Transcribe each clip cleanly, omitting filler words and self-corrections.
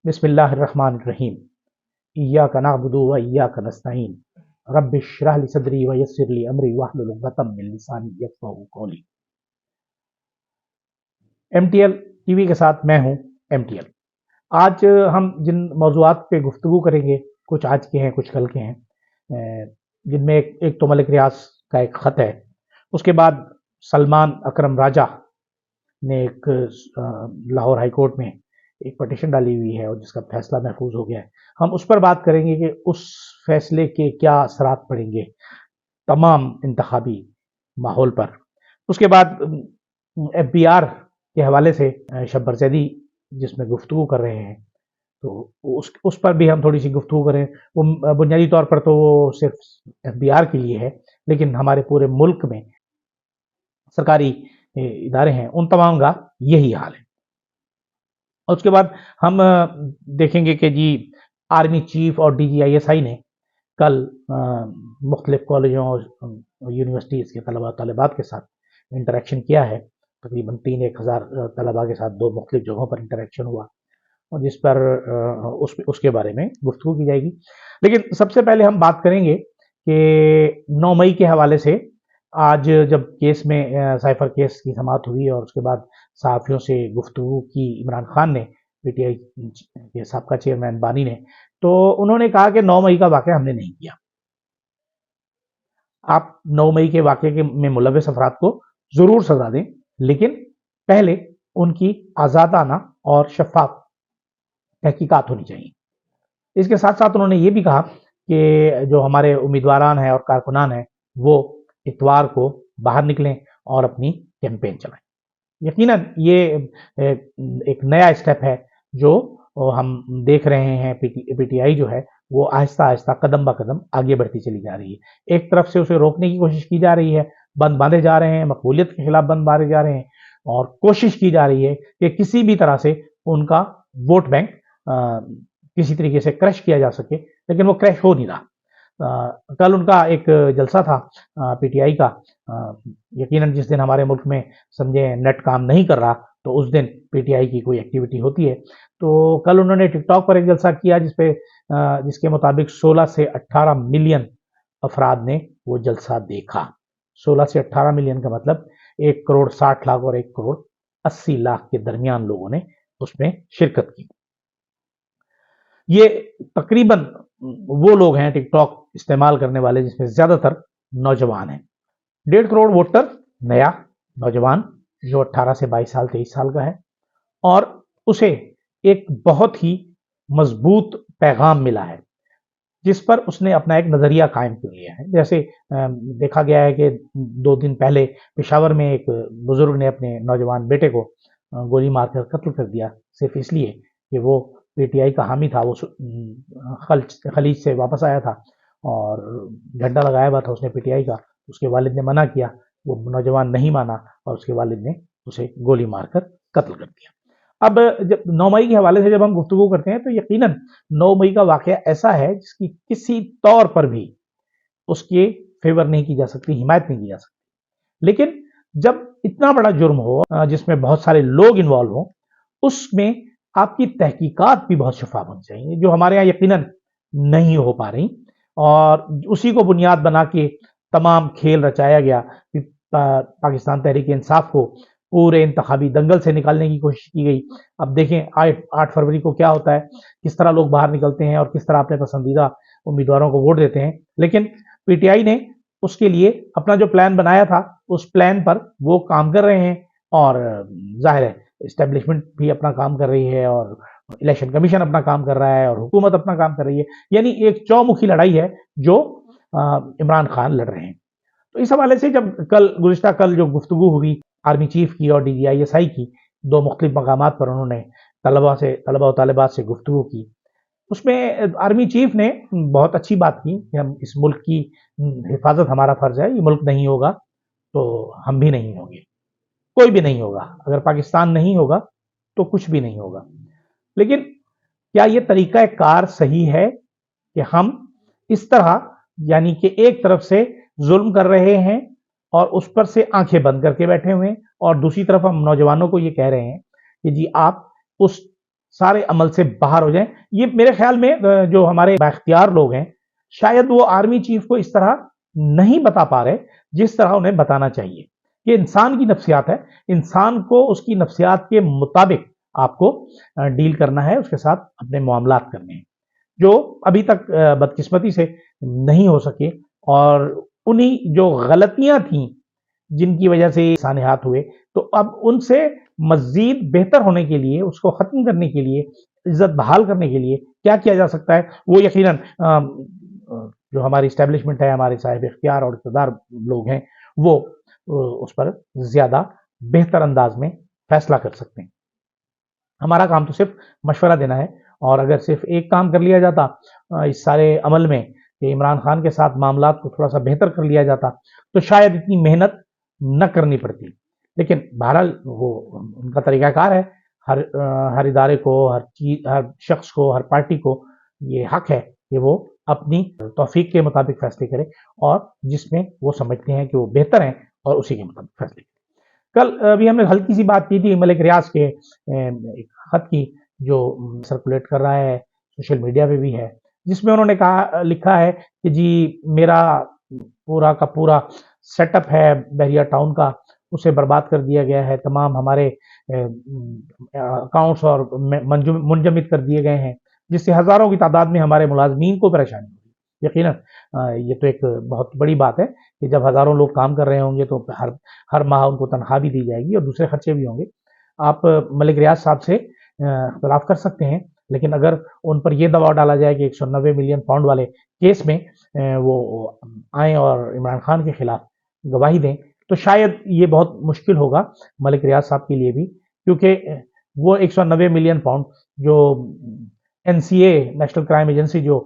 बिस्मिल्लाह अर्रहमान अर्रहीम। इय्याका नअबुदु व इय्याका नस्तईन। रब्बि इश्रह ली सदरी व यस्सिर ली अमरी वहलुल उक़दतम मिन लिसानी यफ़क़हू क़ौली। एमटीएल टीवी के साथ मैं हूं एमटीएल। आज हम जिन मौज़ूआत पे गुफ्तगू करेंगे, कुछ आज के हैं, कुछ कल के हैं, जिनमें एक तो मलिक रियाज का एक ख़त है। उसके बाद सलमान अकरम राजा ने एक लाहौर हाई कोर्ट में एक पटिशन डाली हुई है और जिसका फैसला महफूज हो गया है। हम उस पर बात करेंगे कि उस फैसले के क्या असरात पड़ेंगे तमाम इंतखाबी माहौल पर। उसके बाद एफबीआर के हवाले से शब्बर जैदी जिसमें गुफ्तगू कर रहे हैं, तो उस पर भी हम थोड़ी सी गुफ्तगू करें। वो बुनियादी तौर पर तो वो सिर्फ एफबीआर के लिए है, लेकिन हमारे पूरे मुल्क में सरकारी इदारे हैं, उन तमाम का यही हाल है। और उसके बाद हम देखेंगे कि जी आर्मी चीफ और DGISI ने कल मुख्तलिफ कॉलेजों और यूनिवर्सिटीज़ के तलबा तलबात के साथ इंटरेक्शन किया है। तकरीबन 3-1 हज़ार तलबा के साथ 2 मुख्तलिफ जगहों पर इंटरेक्शन हुआ और जिस पर उसके बारे में गुफ्तगू की जाएगी। लेकिन सबसे पहले हम बात करेंगे कि 9 मई के हवाले से आज जब केस में साइफर केस की समाअत हुई और उसके बाद सहाफ़ियों से गुफ्तगू की इमरान खान ने, PTI के साबका चेयरमैन बानी ने, तो उन्होंने कहा कि 9 मई का वाक़या हमने नहीं किया। आप 9 मई के वाक़े में मुलव्वस अफराद को ज़रूर सज़ा दें, लेकिन पहले उनकी आज़ादाना और शफ़ाफ़ तहकीकात होनी चाहिए। इसके साथ साथ उन्होंने ये भी कहा कि जो हमारे उम्मीदवारान हैं और कारकुनान हैं, वो इतवार को बाहर निकलें और अपनी कैंपेन चलाएं। यकीनन ये एक नया स्टेप है जो हम देख रहे हैं। PTI जो है वो आहिस्ता आहिस्ता कदम ब कदम आगे बढ़ती चली जा रही है। एक तरफ से उसे रोकने की कोशिश की जा रही है, बंद बांधे जा रहे हैं, मकबूलियत के खिलाफ बंद बांधे जा रहे हैं और कोशिश की जा रही है कि किसी भी तरह से उनका वोट बैंक किसी तरीके से क्रश किया जा सके, लेकिन वो क्रश हो नहीं रहा। कल उनका एक जलसा था PTI का। यकीनन जिस दिन हमारे मुल्क में समझे नेट काम नहीं कर रहा, तो उस दिन PTI की कोई एक्टिविटी होती है। तो कल उन्होंने टिकटॉक पर एक जलसा किया जिसके मुताबिक 16 से 18 मिलियन अफराद ने वो जलसा देखा। 16 से 18 मिलियन का मतलब 1 करोड़ 60 लाख और 1 करोड़ 80 लाख के दरमियान लोगों ने उसमें शिरकत की। ये तकरीबन वो लोग हैं टिकटॉक इस्तेमाल करने वाले जिसमें ज्यादातर नौजवान हैं। 1.5 करोड़ वोटर नया नौजवान जो 18 से 22 साल 23 साल का है और उसे एक बहुत ही मजबूत पैगाम मिला है जिस पर उसने अपना एक नजरिया कायम कर लिया है। जैसे देखा गया है कि 2 दिन पहले पेशावर में एक बुजुर्ग ने अपने नौजवान बेटे को गोली मारकर कत्ल कर दिया, सिर्फ इसलिए कि वो PTI का हामी था। वो खलीज से वापस आया था और झंडा लगाया हुआ था उसने PTI का। उसके वालिद ने मना किया, वो नौजवान नहीं माना और उसके वालिद ने उसे गोली मारकर कत्ल कर दिया। अब जब 9 मई के हवाले से जब हम गुफ्तगू करते हैं, तो यकीनन 9 मई का वाक़या ऐसा है जिसकी किसी तौर पर भी उसके फेवर नहीं की जा सकती, हिमायत नहीं की जा सकती। लेकिन जब इतना बड़ा जुर्म हो जिसमें बहुत सारे लोग इन्वॉल्व हो, उसमें आपकी तहकीकात भी बहुत शफाफ होनी चाहिए, जो हमारे यहाँ यकीनन नहीं हो पा रही। और उसी को बुनियाद बना के तमाम खेल रचाया गया कि पाकिस्तान तहरीक इंसाफ को पूरे इंतखाबी दंगल से निकालने की कोशिश की गई। अब देखें 8 फरवरी को क्या होता है, किस तरह लोग बाहर निकलते हैं और किस तरह अपने पसंदीदा उम्मीदवारों को वोट देते हैं। लेकिन PTI ने उसके लिए अपना जो प्लान बनाया था, उस प्लान पर वो काम कर रहे हैं और जाहिर है एस्टेब्लिशमेंट भी अपना काम कर रही है और इलेक्शन कमीशन अपना काम कर रहा है और हुकूमत अपना काम कर रही है। यानी एक चौमुखी लड़ाई है जो इमरान खान लड़ रहे हैं। तो इस हवाले से जब गुज़िश्ता कल जो गुफ्तगू हुई आर्मी चीफ की और DGISI की, 2 मुख्तलिफ मकामात पर उन्होंने तलबा और तालिबात से गुफ्तगू की, उसमें आर्मी चीफ ने बहुत अच्छी बात की कि हम इस मुल्क की हिफाजत हमारा फर्ज है। ये मुल्क नहीं होगा तो हम भी नहीं होंगे, कोई भी नहीं होगा। अगर पाकिस्तान नहीं होगा तो कुछ भी नहीं होगा। लेकिन क्या ये तरीका कार सही है कि हम इस तरह, यानी कि एक तरफ से जुल्म कर रहे हैं और उस पर से आंखें बंद करके बैठे हुए हैं और दूसरी तरफ हम नौजवानों को ये कह रहे हैं कि जी आप उस سارے عمل سے باہر ہو جائیں. یہ میرے خیال میں جو ہمارے بااختیار لوگ ہیں شاید وہ آرمی چیف کو اس طرح نہیں بتا پا رہے جس طرح انہیں بتانا چاہیے. یہ انسان کی نفسیات ہے، انسان کو اس کی نفسیات کے مطابق آپ کو ڈیل کرنا ہے، اس کے ساتھ اپنے معاملات کرنے ہیں، جو ابھی تک بدقسمتی سے نہیں ہو سکے. اور انہی جو غلطیاں تھیں جن کی وجہ سے سانحات ہوئے، تو اب ان سے مزید بہتر ہونے کے لیے، اس کو ختم کرنے کے لیے، عزت بحال کرنے کے لیے کیا کیا جا سکتا ہے، وہ یقیناً جو ہماری اسٹیبلشمنٹ ہے، ہمارے صاحب اختیار اور اقتدار لوگ ہیں، وہ اس پر زیادہ بہتر انداز میں فیصلہ کر سکتے ہیں. ہمارا کام تو صرف مشورہ دینا ہے، اور اگر صرف ایک کام کر لیا جاتا اس سارے عمل میں کہ عمران خان کے ساتھ معاملات کو تھوڑا سا بہتر کر لیا جاتا تو شاید اتنی محنت نہ کرنی پڑتی. لیکن بہرحال وہ ان کا طریقہ کار ہے. ہر ادارے کو، ہر شخص کو، ہر پارٹی کو یہ حق ہے کہ وہ اپنی توفیق کے مطابق فیصلے کرے، اور جس میں وہ سمجھتے ہیں کہ وہ بہتر ہیں اور اسی کے مطابق فیصلے کرے. کل ابھی ہم نے ہلکی سی بات کی تھی ملک ریاض کے ایک خط کی، جو سرکولیٹ کر رہا ہے، سوشل میڈیا پہ بھی ہے، جس میں انہوں نے لکھا ہے کہ جی میرا پورا کا پورا سیٹ اپ ہے بحریہ ٹاؤن کا، اسے برباد کر دیا گیا ہے، تمام ہمارے اکاؤنٹس اور منجمد کر دیے گئے ہیں، جس سے ہزاروں کی تعداد میں ہمارے ملازمین کو پریشانی ہوگی. یقیناً یہ تو ایک بہت بڑی بات ہے کہ جب ہزاروں لوگ کام کر رہے ہوں گے تو ہر ماہ ان کو تنخواہ بھی دی جائے گی اور دوسرے خرچے بھی ہوں گے. آپ ملک ریاض صاحب سے اختلاف کر سکتے ہیں، لیکن اگر ان پر یہ دباؤ ڈالا جائے کہ 190 ملین پاؤنڈ والے کیس میں وہ آئیں اور عمران خان کے خلاف گواہی دیں، تو شاید یہ بہت مشکل ہوگا ملک ریاض صاحب کے لیے بھی، کیونکہ وہ 190 ملین پاؤنڈ جو NCA نیشنل کرائم ایجنسی جو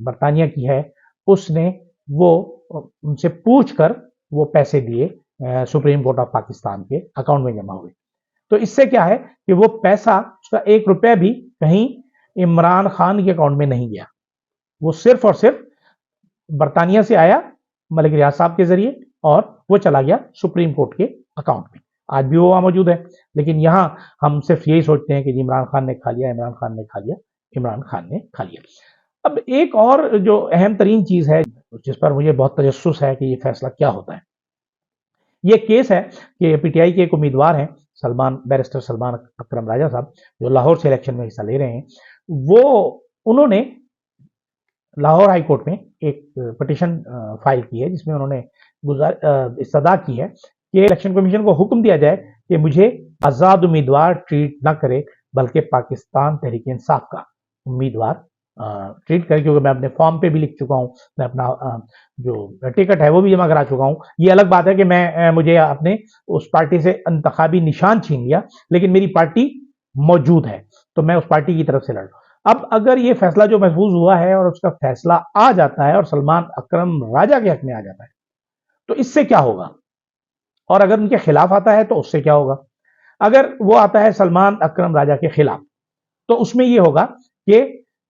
برطانیہ کی ہے، اس نے وہ ان سے پوچھ کر وہ پیسے دیے سپریم کورٹ آف پاکستان کے اکاؤنٹ میں جمع ہوئے. تو اس سے کیا ہے کہ وہ پیسہ، اس کا 1 روپیہ بھی کہیں عمران خان کے اکاؤنٹ میں نہیں گیا، وہ صرف اور صرف برطانیہ سے آیا ملک ریاض صاحب کے ذریعے اور وہ چلا گیا سپریم کورٹ کے اکاؤنٹ میں. آج بھی وہ وہاں موجود ہے، لیکن یہاں ہم صرف یہی سوچتے ہیں کہ جی عمران خان نے کھا لیا، عمران خان نے کھا لیا، عمران خان نے کھا لیا. اب ایک اور جو اہم ترین چیز ہے جس پر مجھے بہت تجسس ہے کہ یہ فیصلہ کیا ہوتا ہے، یہ کیس ہے کہ PTI کے ایک امیدوار ہیں بیرسٹر سلمان اکرم راجہ صاحب، جو لاہور سے الیکشن میں حصہ لے رہے ہیں. انہوں نے لاہور ہائی کورٹ میں ایک پٹیشن فائل کی ہے، جس میں انہوں نے استدعا کی ہے کہ الیکشن کمیشن کو حکم دیا جائے کہ مجھے آزاد امیدوار ٹریٹ نہ کرے، بلکہ پاکستان تحریک انصاف کا امیدوار ٹریٹ کرے، کیونکہ میں اپنے فارم پہ بھی لکھ چکا ہوں، میں اپنا جو ٹکٹ ہے وہ بھی جمع کرا چکا ہوں. یہ الگ بات ہے کہ مجھے اپنے اس پارٹی سے انتخابی نشان چھین لیا، لیکن میری پارٹی موجود ہے تو میں اس پارٹی کی طرف سے لڑ رہا ہوں. اب اگر یہ فیصلہ جو محفوظ ہوا ہے اور اس کا فیصلہ آ جاتا ہے اور سلمان اکرم راجہ کے حق میں آ جاتا ہے، تو اس سے کیا ہوگا؟ اور اگر ان کے خلاف آتا ہے تو اس سے کیا ہوگا؟ اگر وہ آتا ہے سلمان اکرم راجہ کے خلاف، تو اس میں یہ ہوگا کہ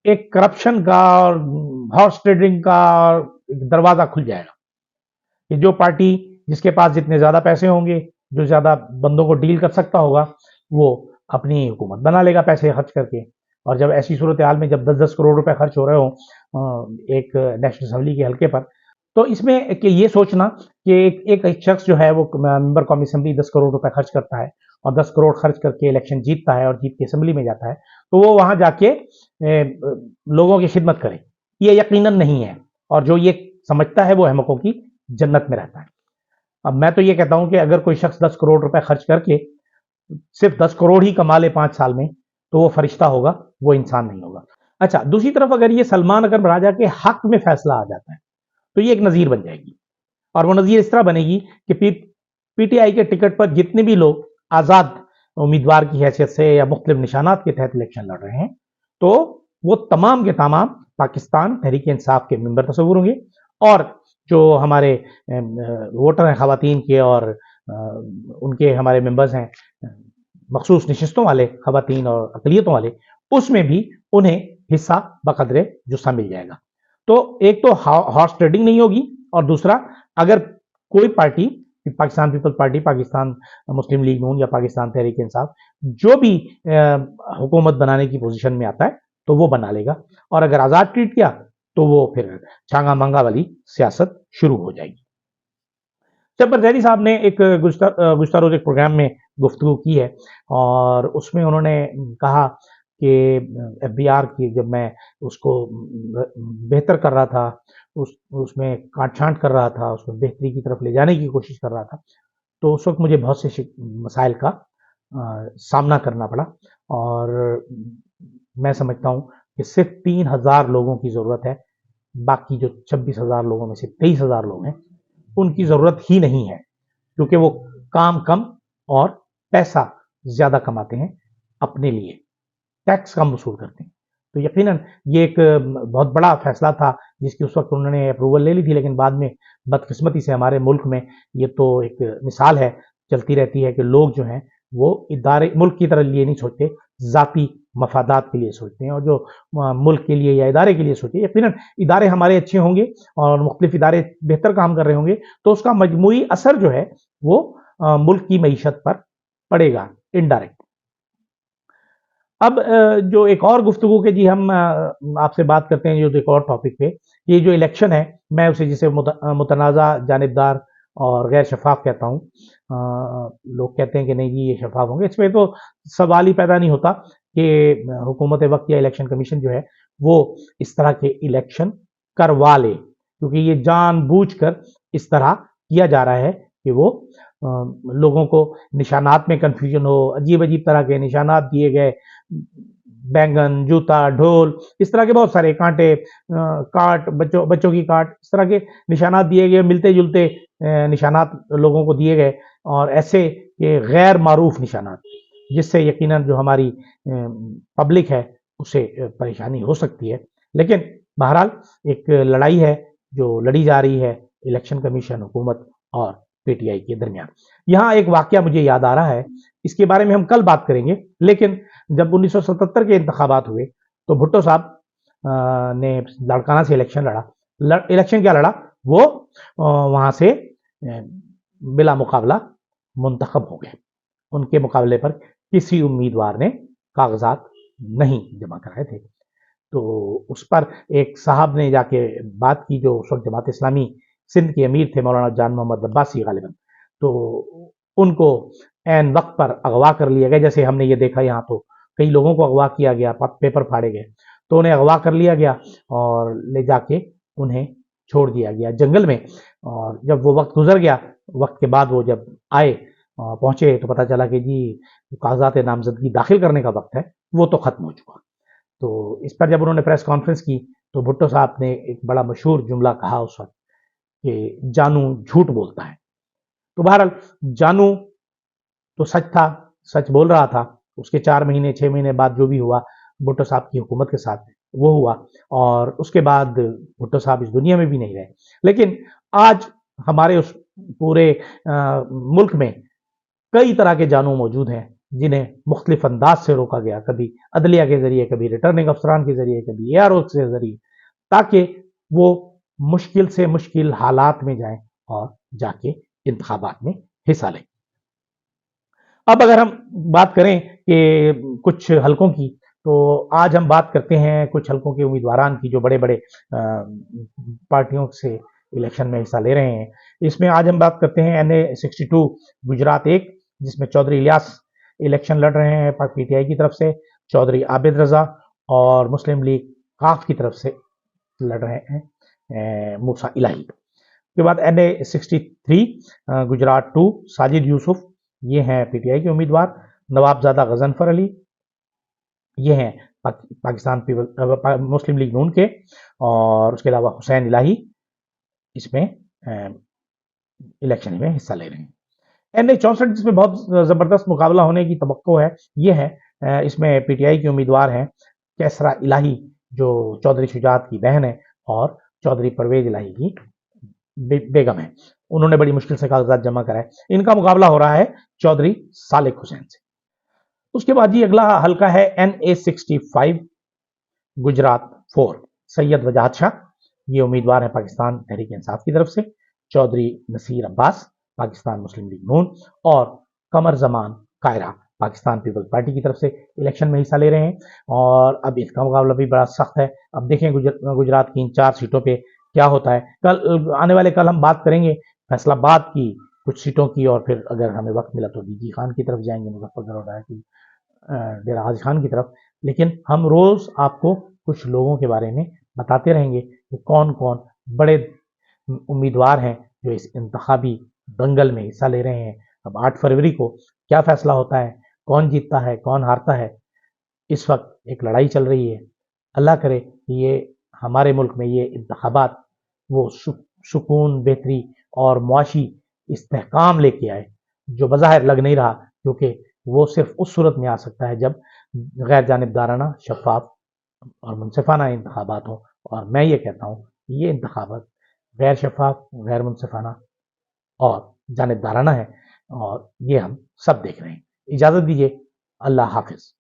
ایک کرپشن کا اور ہارس ٹریڈنگ کا دروازہ کھل جائے گا کہ جو پارٹی جس کے پاس جتنے زیادہ پیسے ہوں گے، جو زیادہ بندوں کو ڈیل کر سکتا ہوگا، وہ اپنی حکومت بنا لے گا پیسے خرچ کر کے. اور جب ایسی صورتحال میں جب 10-10 کروڑ روپے خرچ ہو رہے ہوں ایک نیشنل اسمبلی کے حلقے پر، تو اس میں کہ یہ سوچنا کہ ایک شخص جو ہے وہ ممبر قومی اسمبلی 10 کروڑ روپے خرچ کرتا ہے اور 10 کروڑ خرچ کر کے الیکشن جیتتا ہے اور جیت کے اسمبلی میں جاتا ہے، تو وہ وہاں جا کے لوگوں کی خدمت کرے، یہ یقیناً نہیں ہے. اور جو یہ سمجھتا ہے وہ احمقوں کی جنت میں رہتا ہے. اب میں تو یہ کہتا ہوں کہ اگر کوئی شخص 10 کروڑ روپے خرچ کر کے صرف 10 کروڑ ہی کما لے 5 سال میں، تو وہ فرشتہ ہوگا، وہ انسان نہیں ہوگا. اچھا، دوسری طرف اگر یہ سلمان اکرم راجہ کے حق میں فیصلہ آ جاتا ہے تو یہ ایک نظیر بن جائے گی، اور وہ نظیر اس طرح بنے گی کہ PTI کے ٹکٹ پر جتنے بھی لوگ آزاد امیدوار کی حیثیت سے یا مختلف نشانات کے تحت الیکشن لڑ رہے ہیں، تو وہ تمام کے تمام پاکستان تحریک انصاف کے ممبر تصور ہوں گے، اور جو ہمارے ووٹر ہیں خواتین کے اور ان کے ہمارے ممبرز ہیں مخصوص نشستوں والے خواتین اور اقلیتوں والے، اس میں بھی انہیں حصہ بقدر جسہ مل جائے گا. تو ایک تو ہارس ٹریڈنگ نہیں ہوگی، اور دوسرا اگر کوئی party Pakistan Peoples Party, Pakistan Muslim League नून या पाकिस्तान तहरीक इंसाफ जो भी हुकूमत बनाने की पोजीशन में आता है तो वो बना लेगा, और अगर आज़ाद ट्रीट किया तो वो फिर छांगा मांगा वाली सियासत शुरू हो जाएगी। जब्बर जहरी साहब ने एक गुज़श्ता रोज़ एक प्रोग्राम में गुफ्तगू की है, और उसमें उन्होंने कहा कि एफबीआर की जब मैं उसको बेहतर कर रहा था, उसमें काट छांट कर रहा था, उसको बेहतरी की तरफ ले जाने की कोशिश कर रहा था, तो उस वक्त मुझे बहुत से मसाइल का सामना करना पड़ा, और मैं समझता हूँ कि सिर्फ 3000 लोगों की ज़रूरत है, बाकी जो 26,000 लोगों में से 23,000 लोग हैं उनकी ज़रूरत ही नहीं है, क्योंकि वो काम कम और पैसा ज़्यादा कमाते हैं अपने लिए, टैक्स कम वसूल करते हैं। तो यकीनन ये एक बहुत बड़ा फैसला था जिसकी उस वक्त उन्होंने अप्रूवल ले ली थी, लेकिन बाद में बदकिस्मती से हमारे मुल्क में ये तो एक मिसाल है चलती रहती है कि लोग जो हैं वो इदारे मुल्क की तरह लिए नहीं सोचते, ज़ाती मफादात के लिए सोचते हैं, और जो मुल्क के लिए या इदारे के लिए सोचते हैं, यकीनन इदारे हमारे अच्छे होंगे और मुख्तलिफ इदारे बेहतर काम कर रहे होंगे तो उसका मजमूई असर जो है वो मुल्क की मईशत पर पड़ेगा इनडायरेक्ट। अब जो एक और गुफ्तगू के जी हम आपसे बात करते हैं जो एक और टॉपिक पे, ये जो इलेक्शन है मैं उसे जिसे मुतनाज़ा, जानिबदार और गैर शफाफ कहता हूँ। लोग कहते हैं कि नहीं जी ये शफाफ होंगे, इसमें तो सवाल ही पैदा नहीं होता कि हुकूमत वक्त या इलेक्शन कमीशन जो है वो इस तरह के इलेक्शन करवा ले, क्योंकि ये जानबूझकर इस तरह किया जा रहा है कि वो लोगों को निशानात में कंफ्यूजन हो, अजीब अजीब तरह के निशानात दिए गए, बैंगन, जूता, ढोल, इस तरह के बहुत सारे कांटे, काट, बच्चों की काट, इस तरह के निशानात दिए गए, मिलते जुलते निशानात लोगों को दिए गए, और ऐसे के गैर मारूफ निशानात, जिससे यकीनन जो हमारी पब्लिक है उसे परेशानी हो सकती है। लेकिन बहरहाल एक लड़ाई है जो लड़ी जा रही है इलेक्शन कमीशन, हुकूमत और पीटीआई के दरमियान। यहाँ एक वाकया मुझे याद आ रहा है, इसके बारे में हम कल बात करेंगे, लेकिन जब 1977 के इंतखाबात हुए तो भुट्टो साहब ने लाड़काना से इलेक्शन लड़ा। इलेक्शन क्या लड़ा, वो वहाँ से बिला मुकाबला मुंतखब हो गए। उनके मुकाबले पर किसी उम्मीदवार ने कागजात नहीं जमा कराए थे। तो उस पर एक साहब ने जाके बात की जो उस वक्त जमात इस्लामी सिंध के अमीर थे, मौलाना जान मोहम्मद अब्बासी गालिबन, तो उनको ऐन वक्त पर अगवा कर लिया गया। जैसे हमने ये देखा यहाँ तो कई लोगों को अगवा किया गया, पेपर फाड़े गए, तो उन्हें अगवा कर लिया गया और ले जाके उन्हें छोड़ दिया गया जंगल में। और जब वो वक्त गुजर गया, वक्त के बाद वो जब आए पहुंचे तो पता चला कि जी कागजात नामजदगी दाखिल करने का वक्त है वो तो खत्म हो चुका। तो इस पर जब उन्होंने प्रेस कॉन्फ्रेंस की तो भुट्टो साहब ने एक बड़ा मशहूर जुमला कहा उस वक्त कि जानू झूठ बोलता है। तो बहरहाल जानू तो सच था, सच बोल रहा था। उसके 4 महीने 6 महीने बाद जो भी हुआ भुट्टो साहब की हुकूमत के साथ वो हुआ, और उसके बाद भुट्टो साहब इस दुनिया में भी नहीं रहे। लेकिन आज हमारे उस पूरे मुल्क में कई तरह के जानू मौजूद हैं जिन्हें मुख्तलिफ अंदाज से रोका गया, कभी अदलिया के जरिए, कभी रिटर्निंग अफसरान के जरिए, कभी ARO के जरिए, ताकि वो मुश्किल से मुश्किल हालात में जाएं और जाके इंतखाबात में हिस्सा लें। अब अगर हम बात करें कि कुछ हलकों की, तो आज हम बात करते हैं कुछ हलकों के उम्मीदवारान की जो बड़े बड़े पार्टियों से इलेक्शन में हिस्सा ले रहे हैं। इसमें आज हम बात करते हैं NA 62 गुजरात 1, जिसमें चौधरी इलियास इलेक्शन लड़ रहे हैं पीटीआई की तरफ से, चौधरी आबिद रजा और मुस्लिम लीग काफ की तरफ से लड़ रहे हैं मूसा इलाही। के बाद NA 63 गुजरात 2 साजिद यूसुफ, ये हैं पीटीआई के उम्मीदवार। नवाबजादा गजनफर अली, ये हैं पाकिस्तान मुस्लिम लीग नून के, और उसके अलावा हुसैन इलाही इसमें इलेक्शन में हिस्सा ले रहे हैं। NA 64 जिसमें बहुत जबरदस्त मुकाबला होने की तवक्को है, ये है इसमें पीटीआई के उम्मीदवार हैं कैसरा इलाही जो चौधरी शुजात की बहन है और चौधरी परवेज इलाही की बेगम है। उन्होंने बड़ी मुश्किल से कागजात जमा कराए। इनका मुकाबला हो रहा है चौधरी सालिक हुसैन से। उसके बाद जी अगला हल्का है NA 65 गुजरात 4 सैयद वजाहत शाह, ये उम्मीदवार है पाकिस्तान तहरीक इंसाफ की तरफ से। चौधरी नसीर अब्बास پاکستان مسلم لیگ نون اور قمر زمان قائرہ پاکستان پیپلز پارٹی کی طرف سے الیکشن میں حصہ لے رہے ہیں، اور اب اس کا مقابلہ بھی بڑا سخت ہے۔ اب دیکھیں گجرات کی ان 4 سیٹوں پہ کیا ہوتا ہے۔ آنے والے کل ہم بات کریں گے فیصلہ آباد کی کچھ سیٹوں کی، اور پھر اگر ہمیں وقت ملا تو ڈی جی خان کی طرف جائیں گے، مظفر گڑھ کی ڈیرہ غازی خان کی طرف۔ لیکن ہم روز آپ کو کچھ لوگوں کے بارے میں بتاتے رہیں گے کہ کون کون بڑے امیدوار ہیں جو اس انتخابی دنگل میں حصہ لے رہے ہیں۔ اب 8 فروری کو کیا فیصلہ ہوتا ہے، کون جیتتا ہے کون ہارتا ہے، اس وقت ایک لڑائی چل رہی ہے۔ اللہ کرے کہ یہ ہمارے ملک میں یہ انتخابات وہ سکون، بہتری اور معاشی استحکام لے کے آئے جو بظاہر لگ نہیں رہا، کیونکہ وہ صرف اس صورت میں آ سکتا ہے جب غیر جانبدارانہ، شفاف اور منصفانہ انتخابات ہوں، اور میں یہ کہتا ہوں کہ یہ انتخابات غیر شفاف، غیر منصفانہ اور جانبدارانہ ہے، اور یہ ہم سب دیکھ رہے ہیں۔ اجازت دیجیے، اللہ حافظ۔